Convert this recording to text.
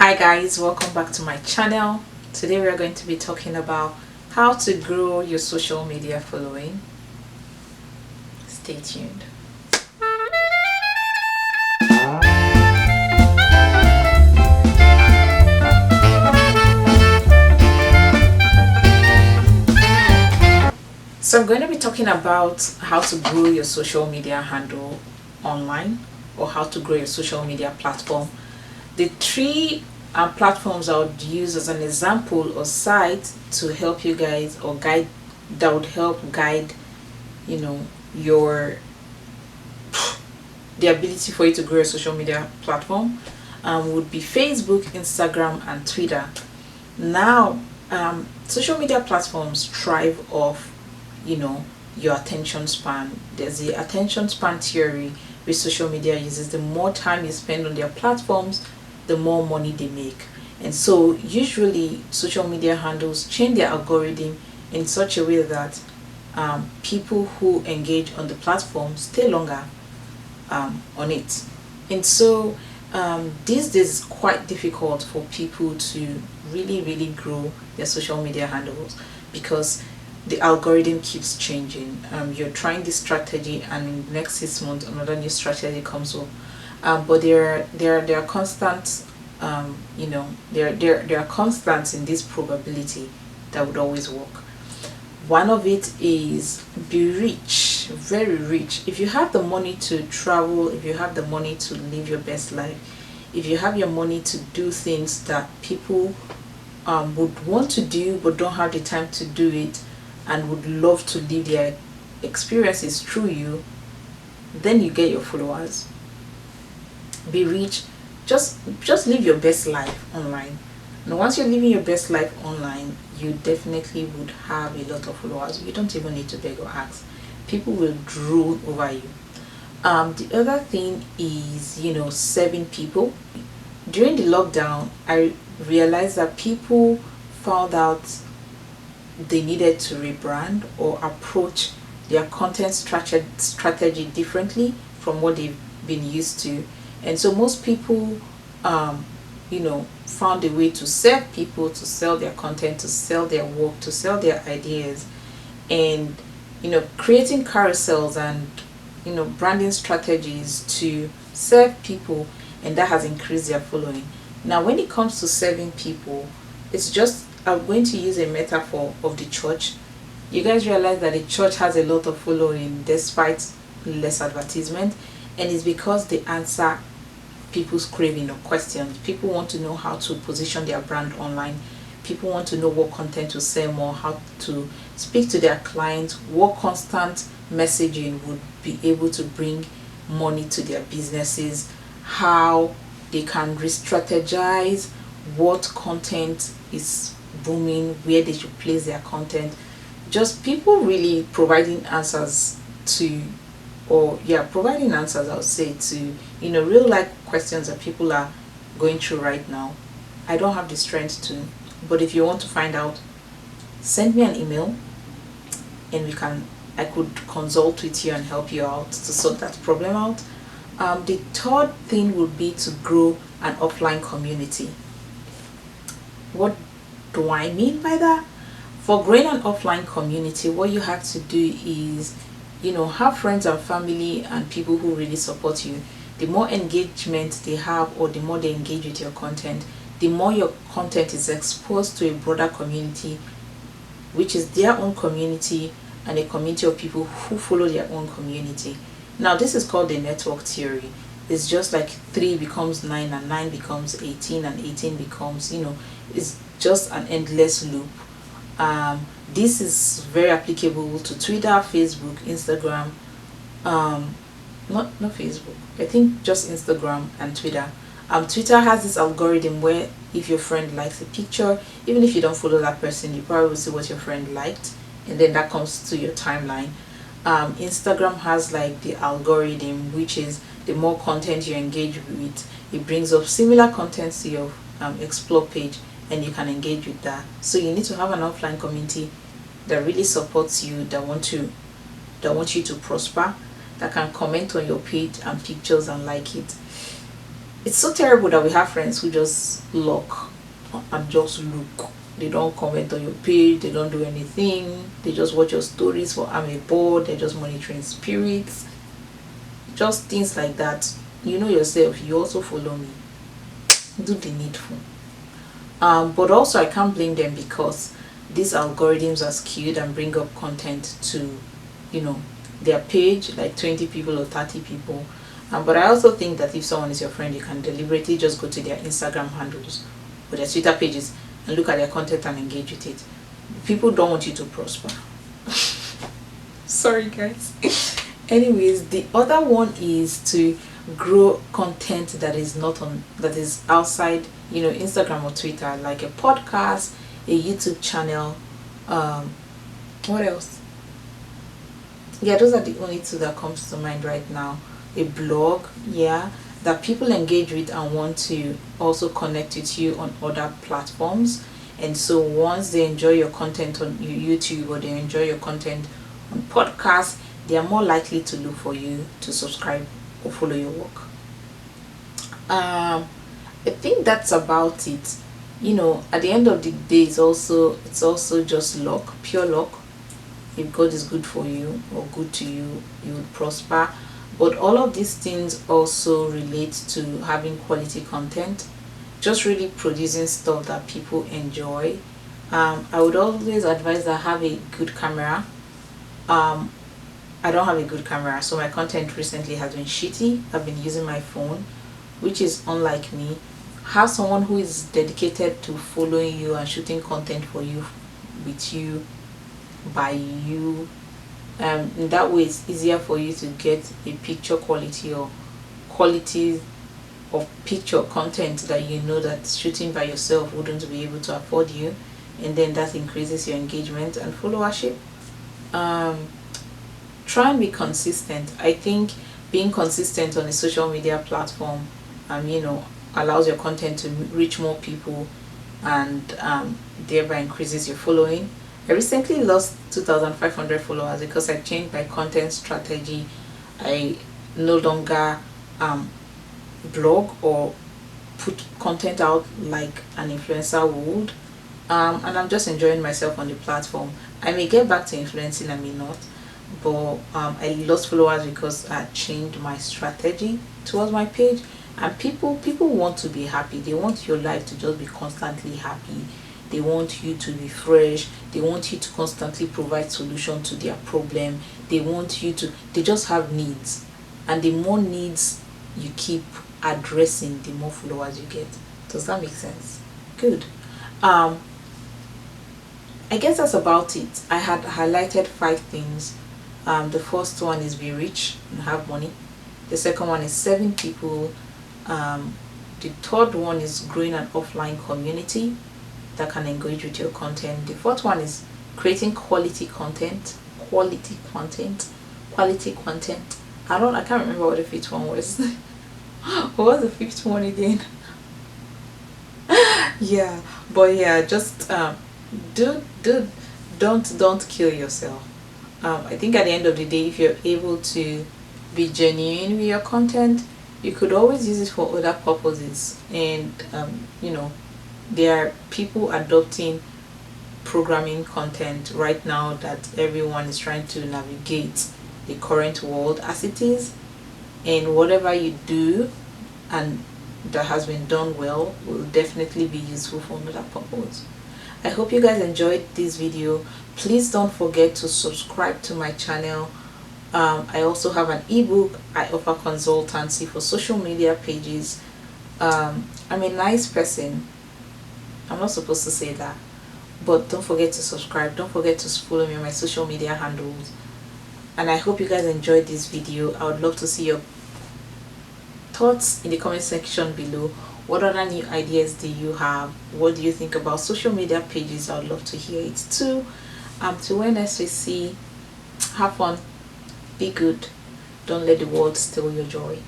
Hi guys, welcome back to my channel. Today we are going to be talking about how to grow your social media following. Stay tuned. So I'm going to be talking about how to grow your social media handle online, or how to grow your social media platform. The three platforms I would use as an example or site to help you guys, or guide, that would help guide your the ability for you to grow a social media platform, would be Facebook, Instagram, and Twitter. Now, social media platforms thrive off your attention span. There's the attention span theory which social media uses. The more time you spend on their platforms, the more money they make. And so usually social media handles change their algorithm in such a way that people who engage on the platform stay longer on it. And so these days it's quite difficult for people to really grow their social media handles, because the algorithm keeps changing. You're trying this strategy, and in the next 6 months another new strategy comes up. But there are constant, there are constants in this probability that would always work. One of it is be rich, very rich. If you have the money to travel, if you have the money to live your best life, if you have your money to do things that people would want to do but don't have the time to do it, and would love to live their experiences through you, then you get your followers. Be rich, just live your best life online. And once you're living your best life online, you definitely would have a lot of followers. You don't even need to beg or ask. People will drool over you. The other thing is, serving people. During the lockdown, I realized that people found out they needed to rebrand or approach their content strategy differently from what they've been used to. And so most people found a way to serve people, to sell their content, to sell their work, to sell their ideas, and creating carousels and branding strategies to serve people, and that has increased their following. Now when it comes to serving people, it's just, I'm going to use a metaphor of the church. You guys realize that the church has a lot of following despite less advertisement, and it's because they answer people's craving or questions. People want to know how to position their brand online. People want to know what content to sell more, how to speak to their clients, what constant messaging would be able to bring money to their businesses, how they can re-strategize what content is booming, where they should place their content. Just people really providing answers to, or yeah, providing answers, I would say, to real life questions that people are going through right now. I don't have the strength to, but if you want to find out, send me an email, and I could consult with you and help you out to sort that problem out. The third thing would be to grow an offline community. What do I mean by that? For growing an offline community, what you have to do is have friends and family and people who really support you. The more engagement they have, or the more they engage with your content, the more your content is exposed to a broader community, which is their own community, and a community of people who follow their own community. Now this is called the network theory. It's just like 3 becomes 9, and 9 becomes 18, and 18 becomes, it's just an endless loop. This is very applicable to Twitter, Facebook, Instagram, not Facebook, I think just Instagram and Twitter. Twitter has this algorithm where if your friend likes a picture, even if you don't follow that person, you probably will see what your friend liked, and then that comes to your timeline. Instagram has like the algorithm, which is the more content you engage with, it brings up similar content to your explore page, and you can engage with that. So you need to have an offline community that really supports you, that want you to prosper, that can comment on your page and pictures and like it. It's so terrible that we have friends who just look and just look. They don't comment on your page, they don't do anything, they just watch your stories for I'm a bored, they're just monitoring spirits, just things like that. You know yourself, you also follow me. Do the needful. But also I can't blame them, because these algorithms are skewed and bring up content to, you know, their page, like 20 people or 30 people. But I also think that if someone is your friend, you can deliberately just go to their Instagram handles or their Twitter pages and look at their content and engage with it. People don't want you to prosper. Sorry guys. Anyways, the other one is to grow content that is not on, that is outside, you know, Instagram or Twitter, like a podcast, a YouTube channel. What else? Yeah, those are the only two that comes to mind right now. A blog, yeah, that people engage with and want to also connect with you on other platforms. And so once they enjoy your content on YouTube, or they enjoy your content on podcasts, they are more likely to look for you to subscribe or follow your work. I think that's about it. You know, at the end of the day, it's also just luck, pure luck. If God is good for you or good to you, you would prosper. But all of these things also relate to having quality content, just really producing stuff that people enjoy. I would always advise that have a good camera. I don't have a good camera, so my content recently has been shitty. I've been using my phone, which is unlike me. Have someone who is dedicated to following you and shooting content for you, with you, by you. In that way, it's easier for you to get a picture quality, or quality of picture content that you know that shooting by yourself wouldn't be able to afford you, and then that increases your engagement and followership. Try and be consistent. I think being consistent on a social media platform, you know, allows your content to reach more people, and thereby increases your following. I recently lost 2,500 followers because I changed my content strategy. I no longer blog or put content out like an influencer would, and I'm just enjoying myself on the platform. I may get back to influencing, I may not, but I lost followers because I changed my strategy towards my page. And people want to be happy. They want your life to just be constantly happy. They want you to be fresh. They want you to constantly provide solution to their problem. They just have needs, and the more needs you keep addressing, the more followers you get. Does that make sense? Good. I guess that's about it. I had highlighted 5 things. The first one is be rich and have money. The second one is serving people. The third one is growing an offline community that can engage with your content. The fourth one is creating quality content. I can't remember what the fifth one was. What was the fifth one again? Yeah, but yeah, just don't kill yourself. I think at the end of the day, if you're able to be genuine with your content, you could always use it for other purposes. And you know, there are people adopting programming content right now, that everyone is trying to navigate the current world as it is, and whatever you do and that has been done well will definitely be useful for another purpose. I hope you guys enjoyed this video. Please don't forget to subscribe to my channel. I also have an ebook. I offer consultancy for social media pages. I'm a nice person. I'm not supposed to say that, but don't forget to subscribe. Don't forget to follow me on my social media handles. And I hope you guys enjoyed this video. I would love to see your thoughts in the comment section below. What other new ideas do you have? What do you think about social media pages? I would love to hear it too. Till when next we see, have fun, be good, don't let the world steal your joy.